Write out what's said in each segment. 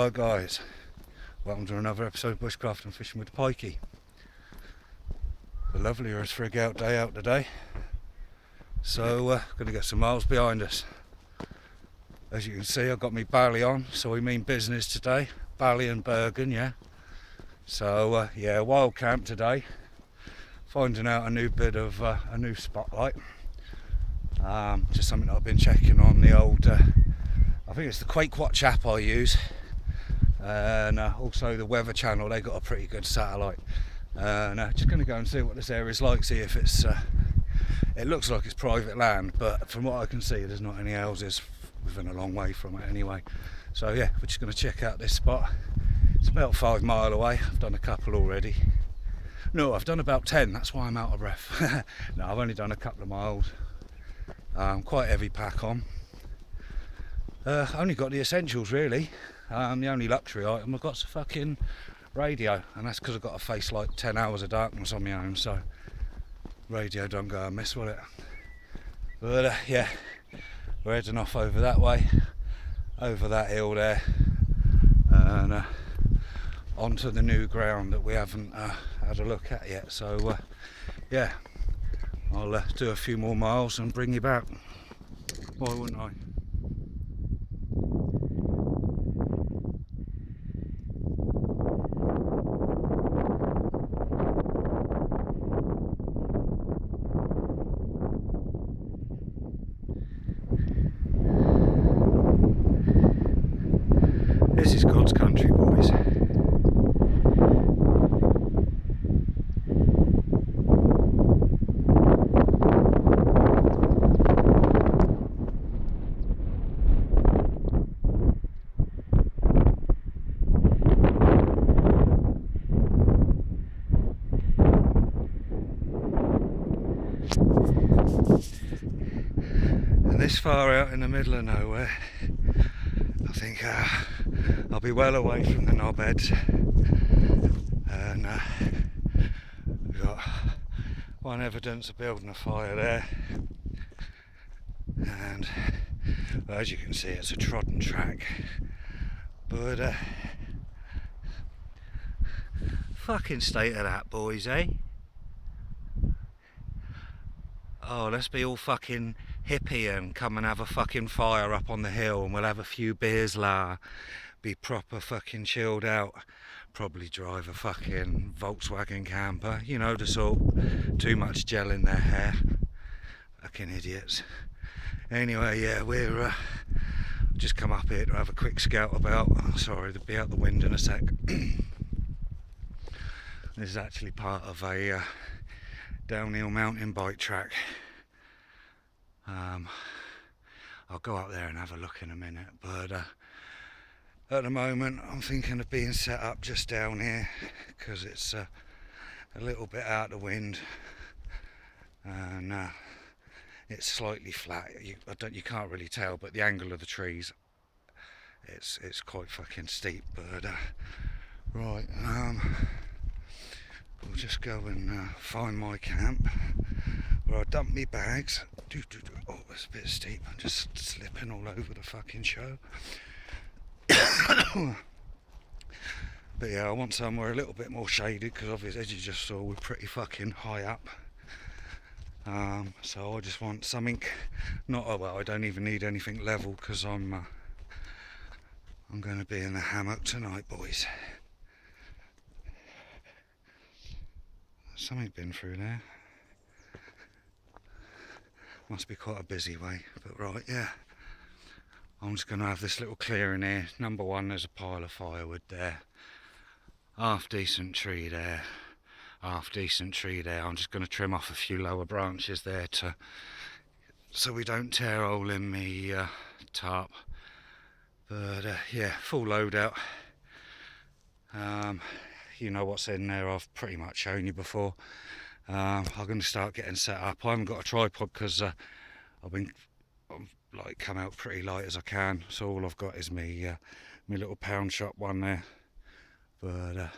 G'day guys, welcome to another episode of Bushcraft and Fishing with the Pikey. The lovely Earth Frig out day out today, so going to get some miles behind us. As you can see, I've got me bally on, so we mean business today, bally and Bergen, yeah. So yeah, wild camp today, finding out a new bit of a new spotlight. Just something that I've been checking on the old, I think it's the Quake Watch app I use, and also the Weather Channel. They got a pretty good satellite. Just going to go and see what this area is like, see if it's it looks like it's private land, but from what I can see there's not any houses within a long way from it anyway. So yeah, we're just going to check out this spot. It's about 5 miles away. I've done a couple already. No, I've done about 10, that's why I'm out of breath. No, I've only done a couple of miles. Quite heavy pack on. Only got the essentials really. The only luxury item I've got's a fucking radio, and that's because I've got to face like 10 hours of darkness on my own, so radio don't go amiss, will it? But yeah, we're heading off over that way, over that hill there, and onto the new ground that we haven't had a look at yet. So yeah, I'll do a few more miles and bring you back. Why wouldn't I? This is God's country, boys. And this far out in the middle of nowhere, I think I'll be well away from the knobheads, and we've got one evidence of building a fire there, and well, as you can see it's a trodden track, but fucking state of that, boys, eh? Oh, let's be all fucking hippie and come and have a fucking fire up on the hill, and we'll have a few beers la, be proper fucking chilled out, probably drive a fucking Volkswagen camper, you know the sort, too much gel in their hair, fucking idiots. Anyway, yeah, we're just come up here to have a quick scout about. Sorry, they'll be out the wind in a sec. This is actually part of a downhill mountain bike track. I'll go up there and have a look in a minute, but at the moment I'm thinking of being set up just down here because it's a little bit out of wind, and it's slightly flat. You can't really tell, but the angle of the trees, it's quite fucking steep. But right, we'll just go and find my camp where I dump me bags. Oh, it's a bit steep. I'm just slipping all over the fucking show. But yeah, I want somewhere a little bit more shaded because obviously, as you just saw, we're pretty fucking high up. So I just want something well, I don't even need anything level because I'm going to be in the hammock tonight, boys. Something been through there. Must be quite a busy way, but right, yeah. I'm just going to have this little clearing here. Number one, there's a pile of firewood there. Half decent tree there. Half decent tree there. I'm just going to trim off a few lower branches there so we don't tear a hole in me tarp. But yeah, full load out. You know what's in there, I've pretty much shown you before. I'm going to start getting set up. I haven't got a tripod because I've like come out pretty light as I can, so all I've got is me little pound shop one there. But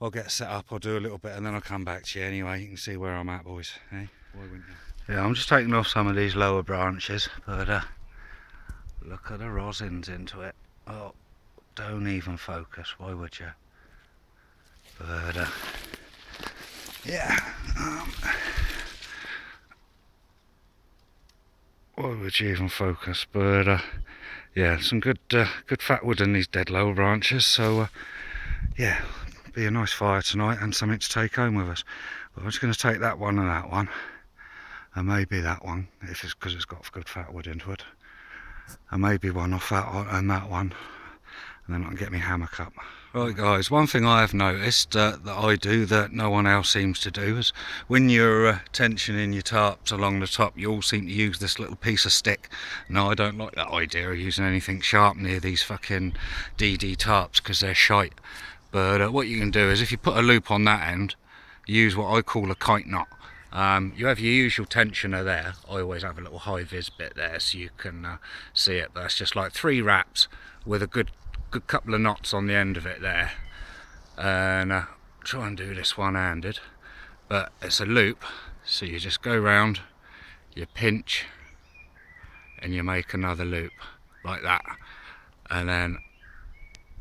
I'll get set up, I'll do a little bit and then I'll come back to you anyway. You can see where I'm at, boys, eh? Why wouldn't you? Yeah, I'm just taking off some of these lower branches, but look at the rosins into it. Oh, Don't even focus, why would you? But yeah, why would you even focus? But yeah, some good fat wood in these dead lower branches, so yeah, be a nice fire tonight and something to take home with us. But I'm just going to take that one, and maybe that one, if it's because it's got good fat wood into it, and maybe one off that one and that one, and then I can get my hammock up. Right guys, one thing I have noticed that I do that no one else seems to do is when you're tensioning your tarps along the top, you all seem to use this little piece of stick. No, I don't like that idea of using anything sharp near these fucking DD tarps because they're shite. But what you can do is if you put a loop on that end, use what I call a kite knot. You have your usual tensioner there. I always have a little high vis bit there so you can see it, but that's just like 3 wraps with a good couple of knots on the end of it there. And try and do this one-handed, but it's a loop, so you just go round, you pinch, and you make another loop like that, and then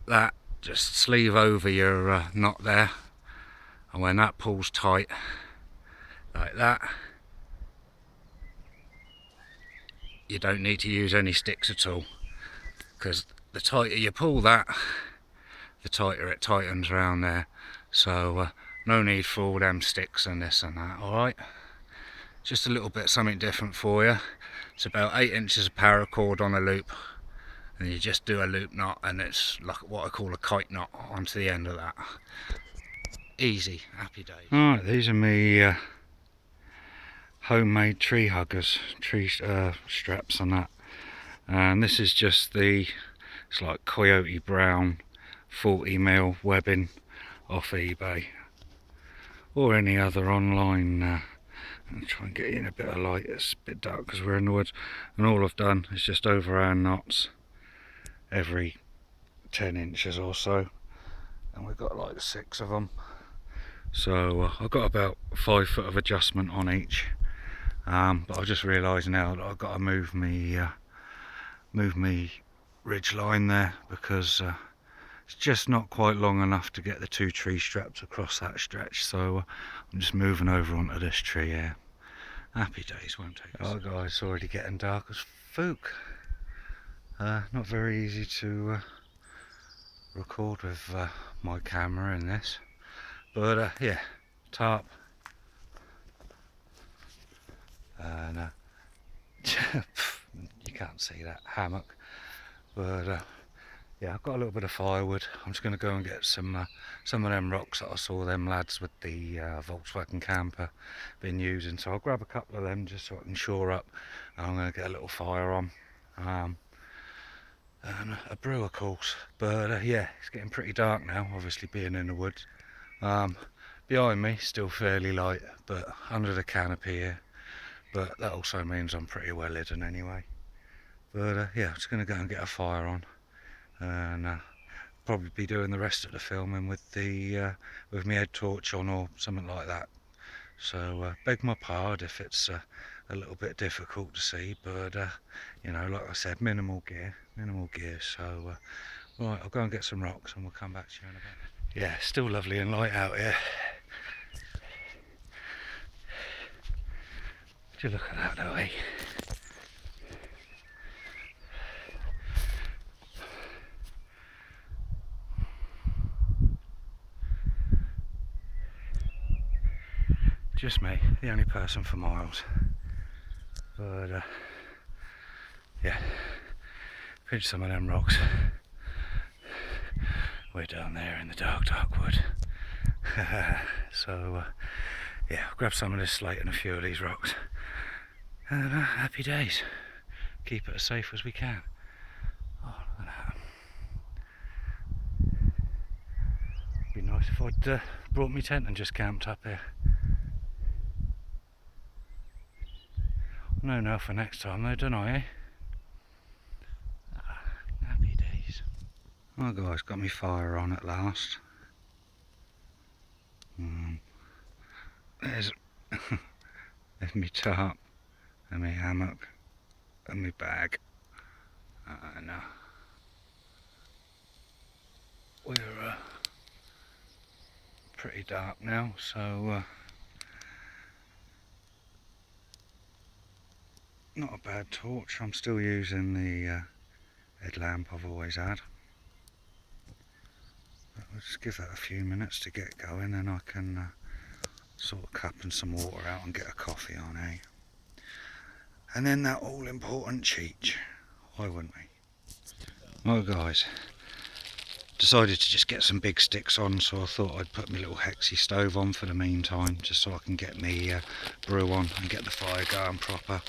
that just sleeve over your knot there, and when that pulls tight like that, you don't need to use any sticks at all, because the tighter you pull that, the tighter it tightens around there. So no need for all them sticks and this and that. Alright, just a little bit something different for you. It's about 8 inches of paracord on a loop, and you just do a loop knot, and it's like what I call a kite knot onto the end of that. Easy, happy days. Alright, these are me homemade tree huggers, tree straps and that. And this is just it's like coyote brown 40mm webbing off eBay or any other online. I'll try and get in a bit of light. It's a bit dark because we're in the woods, and all I've done is just overhand knots every 10 inches or so, and we've got like 6 of them, so I've got about 5 foot of adjustment on each. But I just realised now that I've got to move me ridge line there, because it's just not quite long enough to get the 2 tree straps across that stretch. So I'm just moving over onto this tree here. Happy days, won't take us. Oh guys, it's already getting dark as fook. Not very easy to record with my camera in this, but yeah, tarp, and you can't see that hammock, but yeah, I've got a little bit of firewood. I'm just going to go and get some of them rocks that I saw them lads with the Volkswagen camper been using, so I'll grab a couple of them just so I can shore up, and I'm going to get a little fire on, and a brew of course. But yeah, it's getting pretty dark now, obviously being in the woods. Behind me still fairly light, but under the canopy here, but that also means I'm pretty well hidden anyway. But yeah, I'm just going to go and get a fire on, and probably be doing the rest of the filming with my head torch on or something like that. So beg my pardon if it's a little bit difficult to see, but you know, like I said, minimal gear. So right, I'll go and get some rocks and we'll come back to you in a bit. Yeah, still lovely and light out here. Would you look at that though, eh? Just me, the only person for miles. But yeah, pinch some of them rocks. We're down there in the dark wood. So yeah, I'll grab some of this slate and a few of these rocks, and happy days. Keep it as safe as we can. Oh, look at that. Be nice if I'd brought my tent and just camped up here. No, now for next time though, don't I, eh? Happy days. Well guys, got me fire on at last. There's me tarp and me hammock and me bag, and we're pretty dark now, so not a bad torch. I'm still using the headlamp I've always had. But we'll just give that a few minutes to get going, and I can sort of cupping some water out and get a coffee on, eh? And then that all important cheech. Why wouldn't we? Well guys, decided to just get some big sticks on, so I thought I'd put my little hexy stove on for the meantime, just so I can get me brew on and get the fire going proper.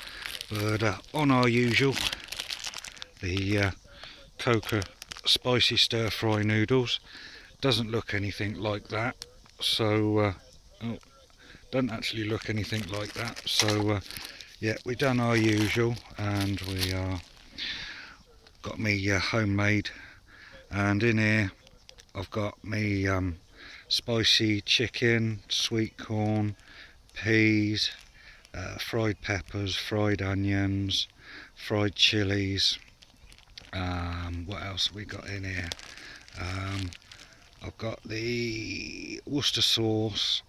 But on our usual, the Coca spicy stir fry noodles doesn't look anything like that, so oh, doesn't actually look anything like that, so yeah, we done our usual, and we got me homemade, and in here I've got me spicy chicken, sweet corn, peas, fried peppers, fried onions, fried chilies. What else have we got in here? I've got the Worcester sauce,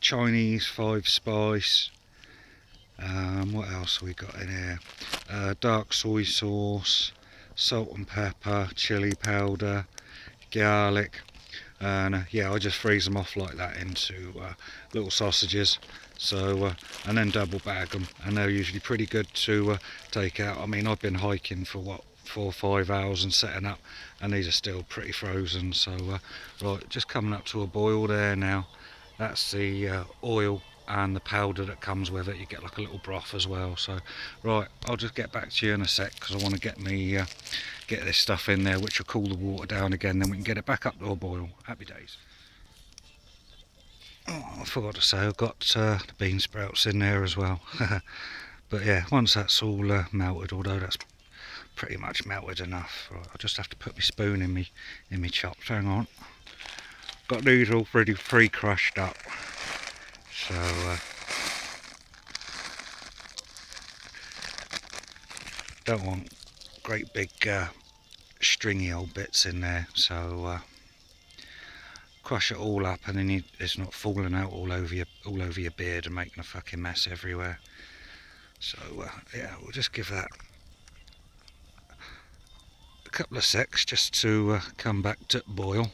Chinese 5 spice. What else have we got in here? Dark soy sauce, salt and pepper, chili powder, garlic, and yeah, I just freeze them off like that into little sausages. So and then double bag them, and they're usually pretty good to take out. I mean, I've been hiking for what, 4 or 5 hours and setting up, and these are still pretty frozen. So right, just coming up to a boil there now. That's the oil and the powder that comes with it. You get like a little broth as well. So right, I'll just get back to you in a sec, because I want to get me get this stuff in there, which will cool the water down again, then we can get it back up to a boil. Happy days. Oh, I forgot to say, I've got the bean sprouts in there as well. But yeah, once that's all melted, although that's pretty much melted enough, right, I'll just have to put my spoon in me chops. Hang on. Got these all pretty pre-crushed up, so don't want great big stringy old bits in there, so crush it all up, and then it's not falling out all over your beard and making a fucking mess everywhere. So yeah, we'll just give that a couple of secs just to come back to boil,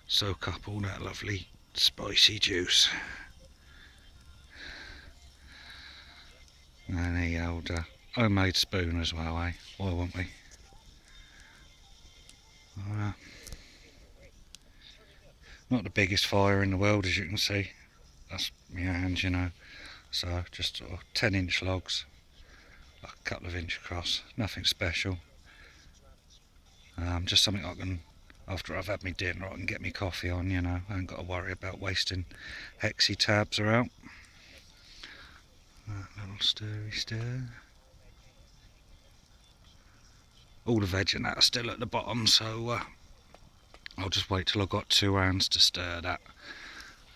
soak up all that lovely spicy juice. And the old homemade spoon as well, eh? Why won't we? Not the biggest fire in the world, as you can see. That's my hands, you know. So just sort of 10-inch logs, like a couple of inch across. Nothing special. Just something I can, after I've had my dinner, I can get me coffee on, you know. I ain't got to worry about wasting hexy tabs around. That little stirry stir. All the veg and that are still at the bottom, so I'll just wait till I've got 2 hands to stir that.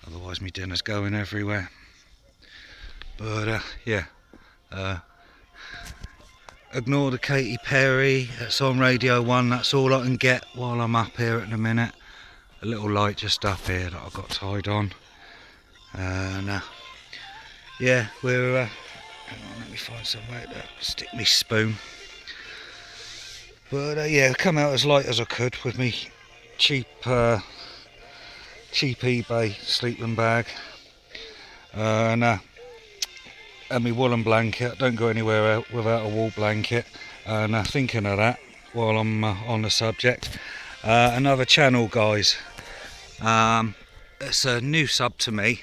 Otherwise my dinner's going everywhere. But yeah, ignore the Katy Perry that's on Radio 1. That's all I can get while I'm up here at the minute. A little light just up here that I've got tied on. And yeah, we're hang on, let me find somewhere to stick me spoon. But yeah, come out as light as I could with me cheap eBay sleeping bag, and my woolen blanket. Don't go anywhere out without a wool blanket. And thinking of that while I'm on the subject, another channel, guys. It's a new sub to me,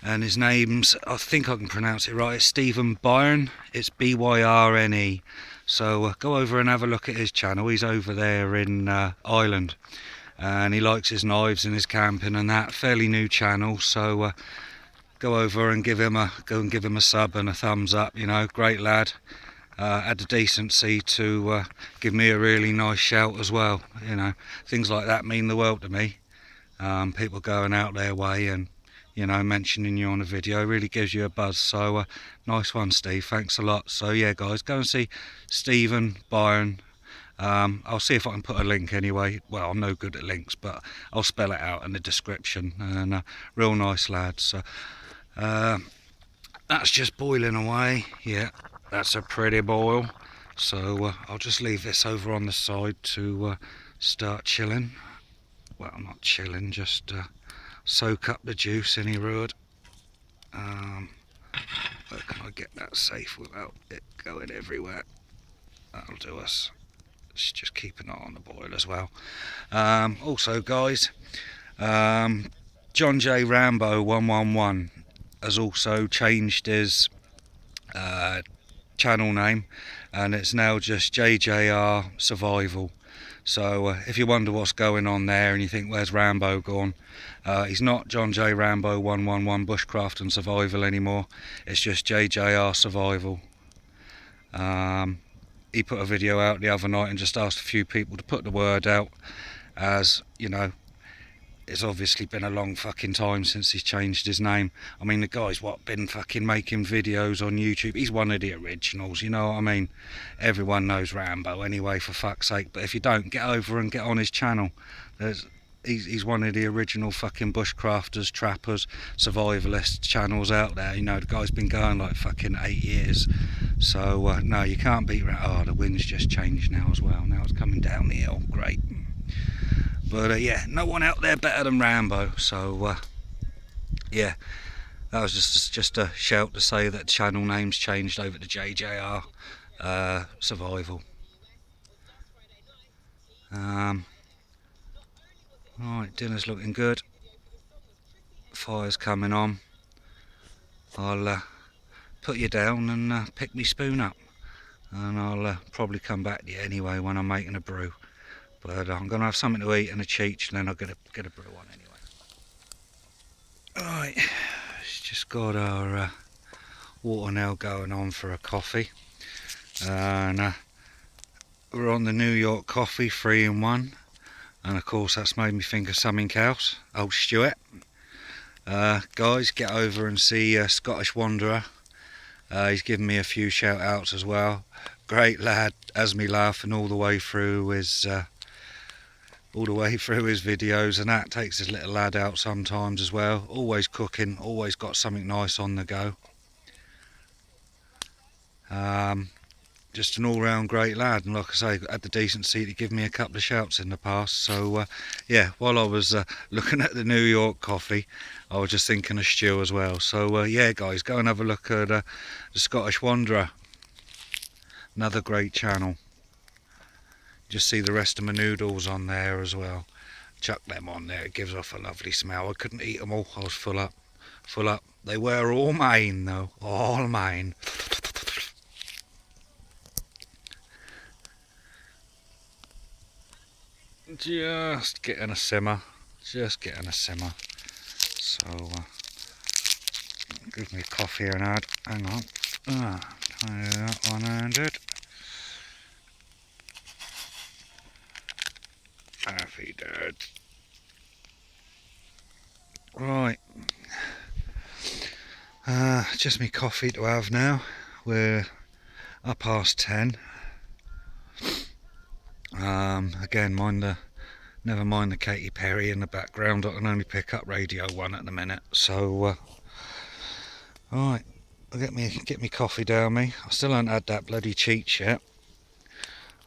and his name's, I think I can pronounce it right, it's Stephen Byrne. It's B-Y-R-N-E. So go over and have a look at his channel. He's over there in Ireland, and he likes his knives and his camping and that. Fairly new channel, so go over and give him a sub and a thumbs up. You know, great lad. Had the decency to give me a really nice shout as well. You know, things like that mean the world to me. People going out their way and, you know, mentioning you on a video really gives you a buzz. So nice one, Steve, thanks a lot. So yeah guys, go and see Stephen Byrne I'll see if I can put a link anyway. Well, I'm no good at links, but I'll spell it out in the description. And real nice lad. So that's just boiling away. Yeah, that's a pretty boil. So I'll just leave this over on the side to start chilling. Well, not chilling, just soak up the juice in here. Where can I get that safe without it going everywhere? That'll do us. Let's just keep an eye on the boil as well. Also, guys, John J Rambo 111 has also changed his channel name, and it's now just JJR Survival. So if you wonder what's going on there and you think where's Rambo gone, he's not John J Rambo 111 Bushcraft and Survival anymore. It's just JJR Survival. He put a video out the other night and just asked a few people to put the word out, as you know, it's obviously been a long fucking time since he's changed his name. I mean, the guy's been fucking making videos on YouTube. He's one of the originals, you know what I mean? Everyone knows Rambo anyway, for fuck's sake. But if you don't, get over and get on his channel. He's one of the original fucking bushcrafters, trappers, survivalist channels out there. You know, the guy's been going like fucking 8 years. So no, you can't beat Rambo. Oh, the wind's just changed now as well. Now it's coming down the hill. Great. But yeah, no one out there better than Rambo. So yeah, that was just a shout to say that the channel name's changed over to JJR Survival. Right, dinner's looking good. Fire's coming on. I'll put you down and pick me spoon up, and I'll probably come back to you anyway when I'm making a brew. But I'm going to have something to eat and a cheech, and then I'll get a brew on anyway. Right, it's just got our water now going on for a coffee. And we're on the New York coffee 3-in-1. And of course that's made me think of something else. Old Stuart. Guys, get over and see Scottish Wanderer. He's given me a few shout outs as well. Great lad, has me laughing all the way through his videos, and that takes his little lad out sometimes as well. Always cooking, always got something nice on the go. Just an all-round great lad, and like I say, had the decency to give me a couple of shouts in the past. So yeah, while I was looking at the New York coffee, I was just thinking of Stu as well. So yeah guys, go and have a look at the Scottish Wanderer, another great channel. Just see the rest of my noodles on there as well. Chuck them on there, it gives off a lovely smell. I couldn't eat them all, I was full up. They were all mine though, all mine. Just getting a simmer, so give me coffee and add, hang on, that 100, happy dad. Right, just me coffee to have now. We're 10:30. Again, never mind the Katy Perry in the background. I can only pick up Radio 1 at the minute. So, right, I'll get me coffee down me. I still haven't had that bloody cheech yet.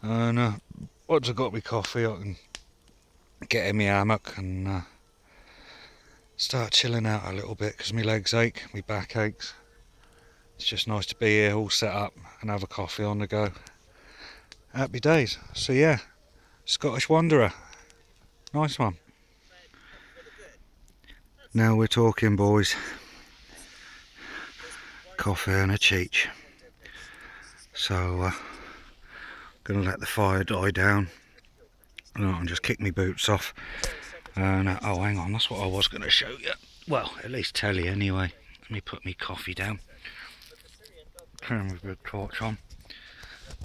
And once I've got me coffee, I can get in my hammock and start chilling out a little bit, because my legs ache, my back aches. It's just nice to be here, all set up, and have a coffee on the go. Happy days. So yeah, Scottish Wanderer, nice one. Now we're talking, boys. Coffee and a cheech. So gonna let the fire die down. And just kick my boots off. And oh, hang on, that's what I was gonna show you. Well, at least tell you anyway. Let me put my coffee down. Turn my big torch on.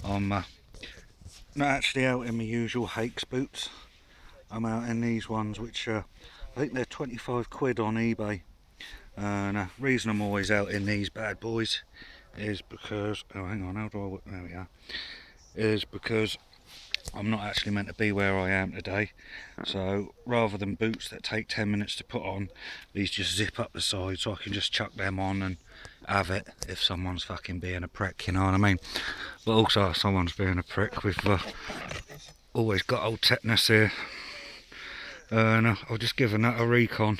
I'm not actually out in my usual Hakes boots. I'm out in these ones, which I think they're 25 quid on eBay. And the reason I'm always out in these bad boys is because, oh hang on, how do I, there we are, is because I'm not actually meant to be where I am today, so rather than boots that take 10 minutes to put on, these just zip up the side so I can just chuck them on and have it if someone's fucking being a prick, you know what I mean? But also if someone's being a prick, we've always got old tetanus here, and I've just given that a recon.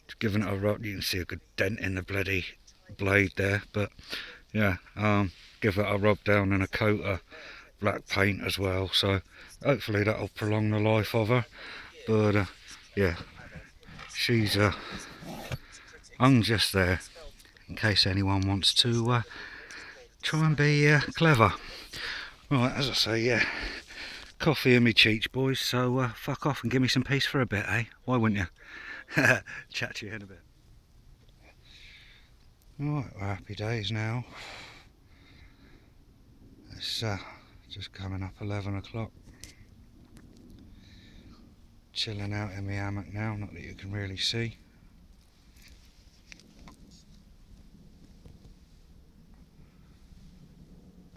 Just giving it a rub. You can see a good dent in the bloody blade there, but yeah, give it a rub down and a coat of black paint as well, so hopefully that'll prolong the life of her. But yeah, she's hung just there in case anyone wants to try and be clever. Right, as I say, yeah, coffee in me cheeks, boys, so fuck off and give me some peace for a bit, eh? Why wouldn't you? Chat to you in a bit. Right, well, happy days now. It's just coming up 11 o'clock. Chilling out in my hammock now, not that you can really see.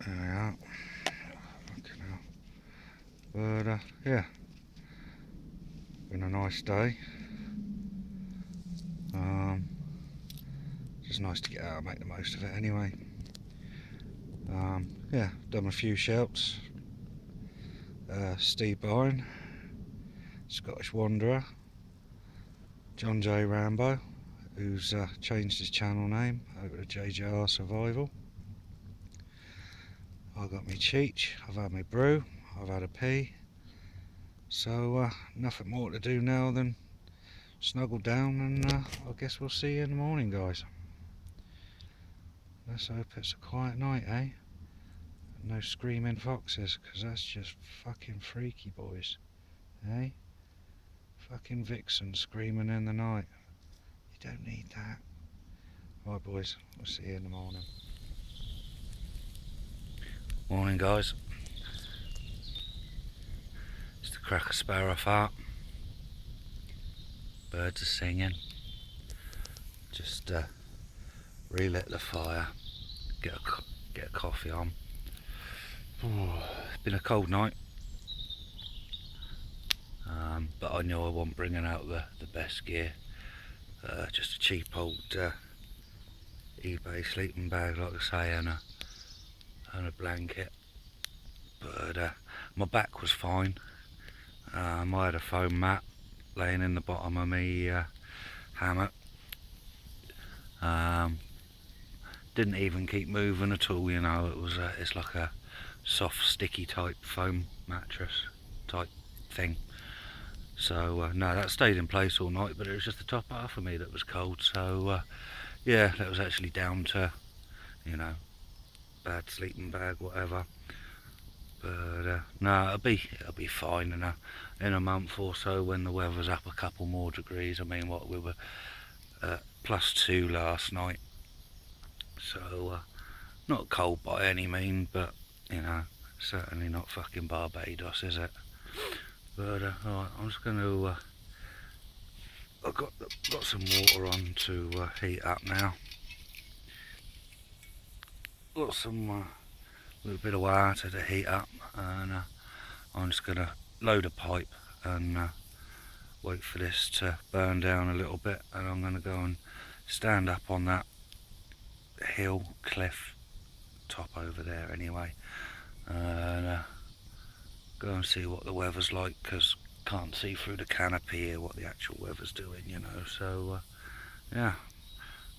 There we are. Fucking hell. But yeah, been a nice day. Just nice to get out and make the most of it anyway. Yeah, done a few shouts. Steve Byrne, Scottish Wanderer, John J. Rambo, who's changed his channel name over to JJR Survival. I got me cheech, I've had my brew, I've had a pee, so nothing more to do now than snuggle down, and I guess we'll see you in the morning, guys. Let's hope it's a quiet night, eh? No screaming foxes, because that's just fucking freaky, boys, eh? Fucking vixen screaming in the night. You don't need that. Right, boys, we'll see you in the morning. Morning, guys. It's the crack of sparrow fart. Birds are singing. Just relit the fire. Get a coffee on. It's been a cold night. But I knew I wasn't bringing out the best gear. Just a cheap old eBay sleeping bag, like I say, and a blanket. But my back was fine. I had a foam mat laying in the bottom of my hammock. Didn't even keep moving at all, you know. It's like a soft sticky type foam mattress type thing. So no, that stayed in place all night, but it was just the top half of me that was cold. So yeah, that was actually down to, you know, bad sleeping bag, whatever. But no, it'll be fine in a month or so when the weather's up a couple more degrees. I mean, what, we were +2 last night, so not cold by any means, but you know, certainly not fucking Barbados, is it? But alright, I'm just going to I've got some water on to heat up now. Got some little bit of water to heat up, and I'm just going to load a pipe and wait for this to burn down a little bit, and I'm going to go and stand up on that hill cliff top over there anyway, and go and see what the weather's like, because can't see through the canopy here what the actual weather's doing, you know. So yeah,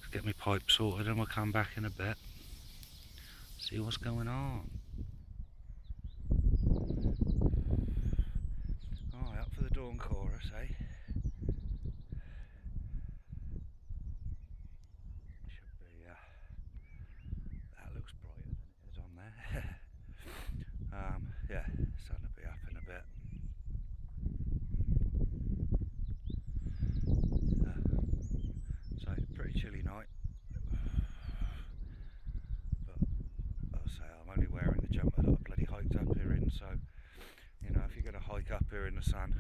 let's get my pipe sorted and we'll come back in a bit, see what's going on. Alright, up for the dawn chorus, eh? Should be, that looks brighter than it is on there. Yeah, sun will be up in a bit. So, pretty chilly night. But, I'll say, I'm only wearing the jumper that I bloody hiked up here in, so, you know, if you're going to hike up here in the sun,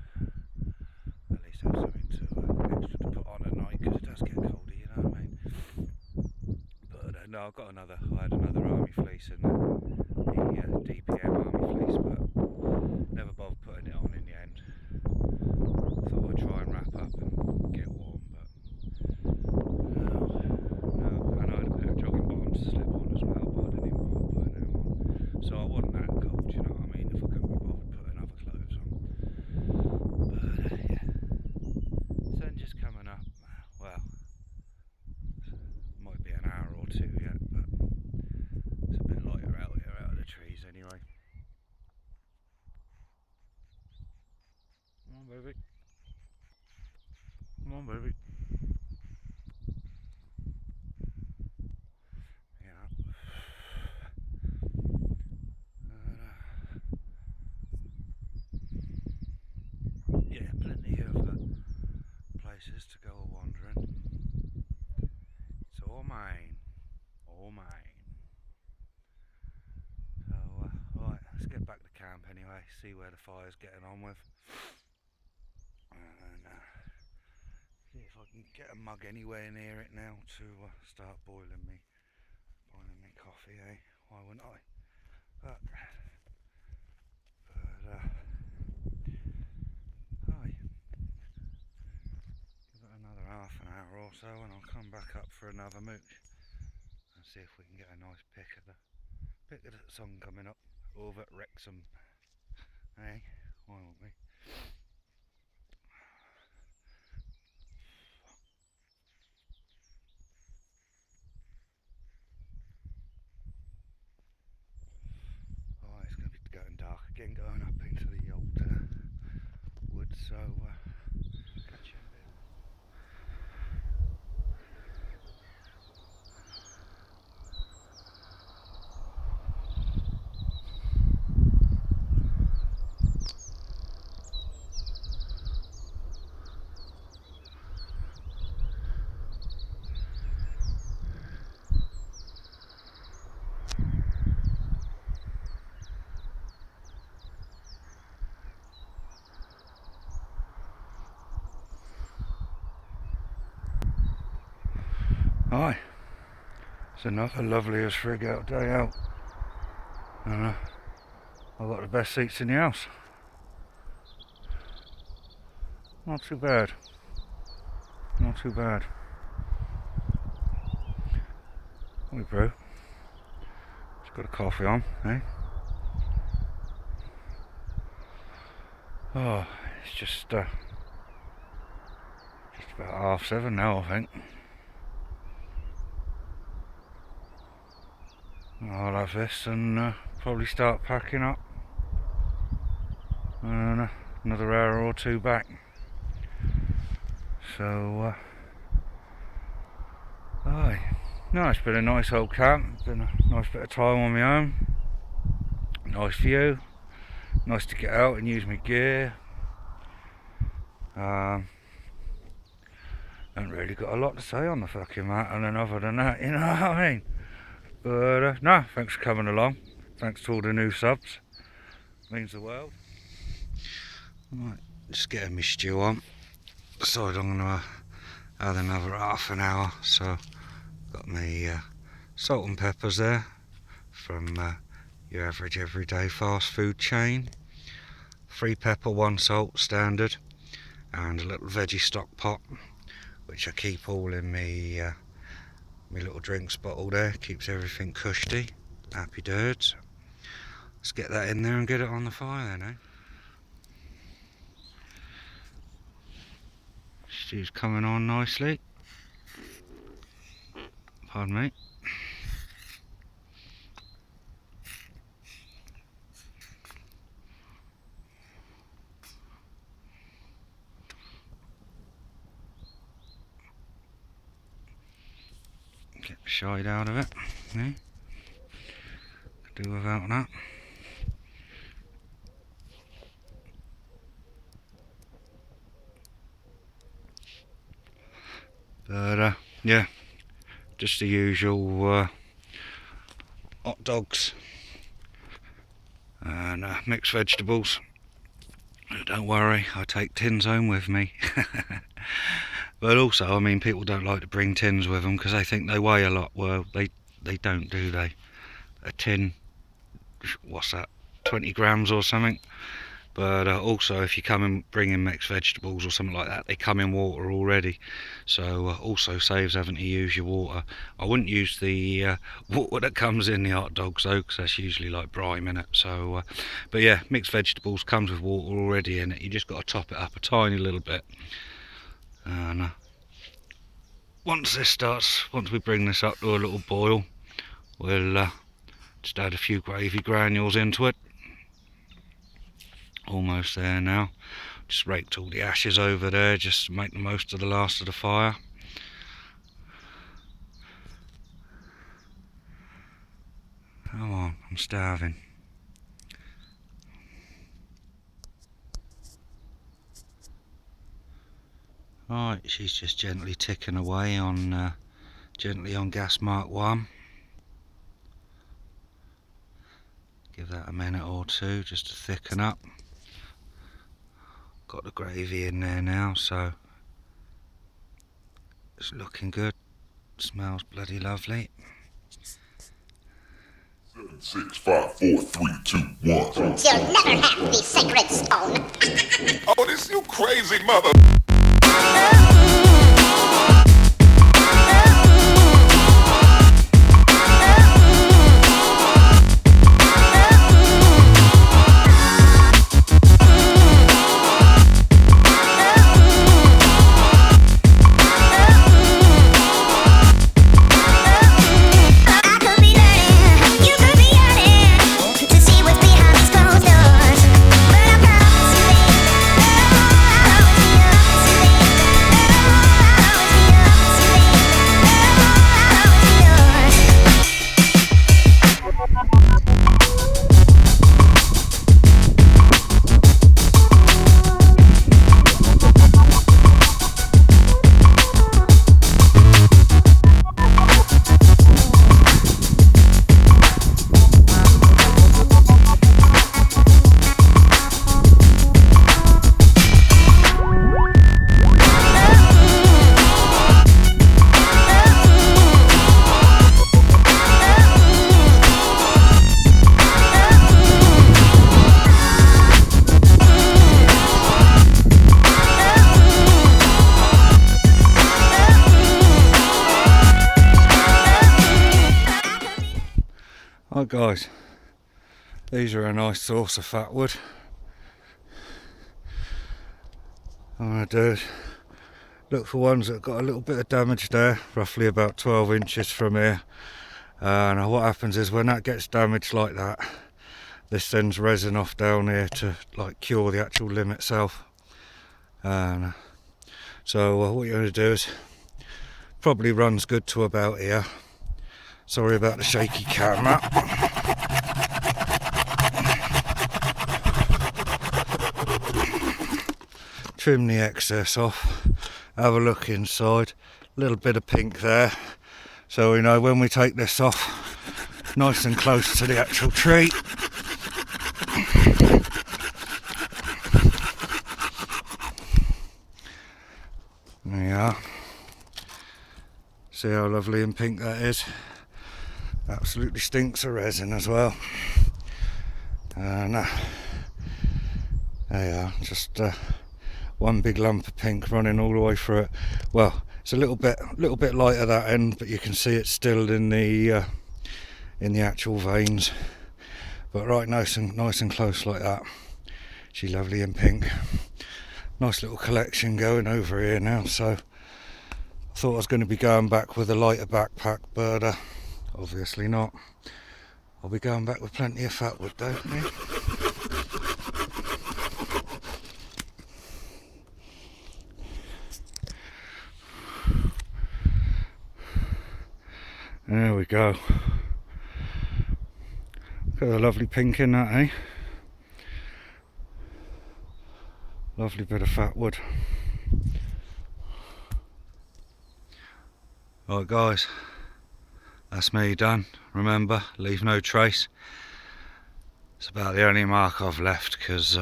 at least have something extra to put on at night, because it does get colder, you know what I mean? But no, I had another army fleece in there. DPM army fleece, but never bothered putting it on in the end. Thought I'd try and wrap up and get warm, but no. And I had a pair of jogging bottoms to slip on as well, but I didn't even bother putting them on. So I wasn't that cold, you know what I mean, if I couldn't be bothered putting other clothes on. But yeah, sun just coming up. Well, might be an hour or two yet, but it's a bit lighter out here, out of the trees anyway. Come on, baby. Come on, baby. Yeah, plenty of places to go wandering. It's all mine, all mine. So, right, let's get back to camp anyway, see where the fire's getting on with. And see if I can get a mug anywhere near it now to start boiling me coffee, eh? Why wouldn't I? But hi. Give it another half an hour or so and I'll come back up for another mooch and see if we can get a nice pick of the sun coming up over at Wrexham. Hey, why won't we? Oh, it's going to be getting dark again, going up into the old woods, so catch you in a bit. Hi, it's another lovely as frig out day out. I've got the best seats in the house. Not too bad. Not too bad. Hi, bro. Just got a coffee on, eh? Oh, it's just about 7:30 now, I think. I'll have this and probably start packing up. And another hour or two back. So, aye. No, it's been a nice old camp. Been a nice bit of time on my own. Nice view. Nice to get out and use my gear. Haven't really got a lot to say on the fucking matter, and other than that, you know what I mean. But no, thanks for coming along. Thanks to all the new subs. Means the world. Right, just getting my stew on. Decided I'm gonna add another half an hour. So got my salt and peppers there from your average everyday fast food chain. 3 pepper, 1 salt standard, and a little veggie stock pot, which I keep all in my little drinks bottle there. Keeps everything cushy. Happy birds. Let's get that in there and get it on the fire then, eh? Stew's coming on nicely. Pardon me. Get the shide out of it. Eh? Could do without that. But yeah, just the usual hot dogs and mixed vegetables. Don't worry, I take tins home with me. But also, I mean, people don't like to bring tins with them because they think they weigh a lot. Well, they don't, do they? A tin what's that, 20 grams or something. But also if you come and bring in mixed vegetables or something like that, they come in water already, so also saves having to use your water. I wouldn't use the water that comes in the hot dogs though, because that's usually like brine in it. So but yeah, mixed vegetables comes with water already in it. You just got to top it up a tiny little bit. And once we bring this up to a little boil, we'll just add a few gravy granules into it. Almost there now. Just raked all the ashes over there just to make the most of the last of the fire. Come on, I'm starving. Right, she's just gently ticking away on gently on gas mark 1. Give that a minute or two just to thicken up. Got the gravy in there now, so it's looking good. Smells bloody lovely. 7, 6, 5, 4, 3, 2, 1. You'll never have the sacred stone. Oh, this you crazy mother. Right guys, these are a nice source of fat wood. What I'm going to do is look for ones that have got a little bit of damage there, roughly about 12 inches from here. And what happens is when that gets damaged like that, this sends resin off down here to like cure the actual limb itself. And so what you're going to do is, probably runs good to about here. Sorry about the shaky camera. Trim the excess off, have a look inside, a little bit of pink there, so we know when we take this off, nice and close to the actual tree. There you are. See how lovely and pink that is. Absolutely stinks of resin as well. And there you are, just one big lump of pink running all the way through it. Well, it's a little bit lighter that end, but you can see it's still in the actual veins. But right, nice and close like that. She's lovely and pink. Nice little collection going over here now. So I thought I was going to be going back with a lighter backpack, but obviously not. I'll be going back with plenty of fat wood, don't you? There we go. Look at the lovely pink in that, eh? Lovely bit of fat wood. Right guys, that's me done. Remember, leave no trace. It's about the only mark I've left because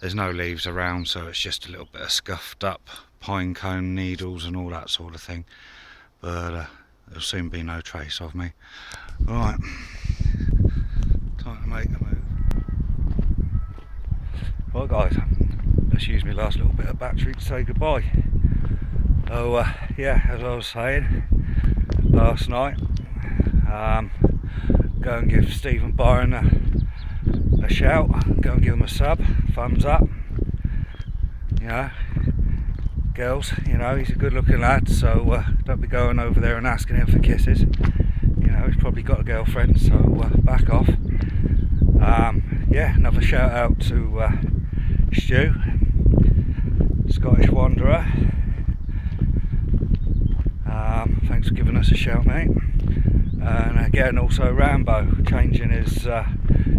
there's no leaves around, so it's just a little bit of scuffed up pine cone needles and all that sort of thing. But there'll soon be no trace of me. Right, time make a move. Right guys, let's use my last little bit of battery to say goodbye. So yeah, as I was saying last night, go and give Stephen Byron a shout, go and give him a sub, thumbs up. You know, girls, you know, he's a good looking lad, so don't be going over there and asking him for kisses. You know, he's probably got a girlfriend, so back off. Yeah, another shout out to Stu, Scottish Wanderer. Thanks for giving us a shout, mate. And again, also Rambo, changing his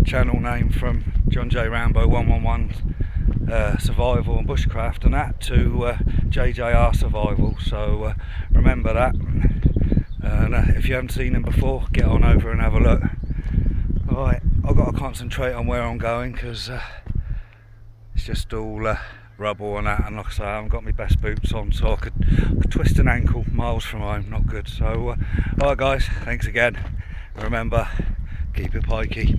channel name from John J Rambo 111 Survival and Bushcraft and that to JJR Survival. So remember that. And if you haven't seen him before, get on over and have a look. Alright, I've got to concentrate on where I'm going because it's just all rubble and that, and like I say, I haven't got my best boots on, so I could twist an ankle miles from home, not good. So alright guys, thanks again. Remember, keep it pikey.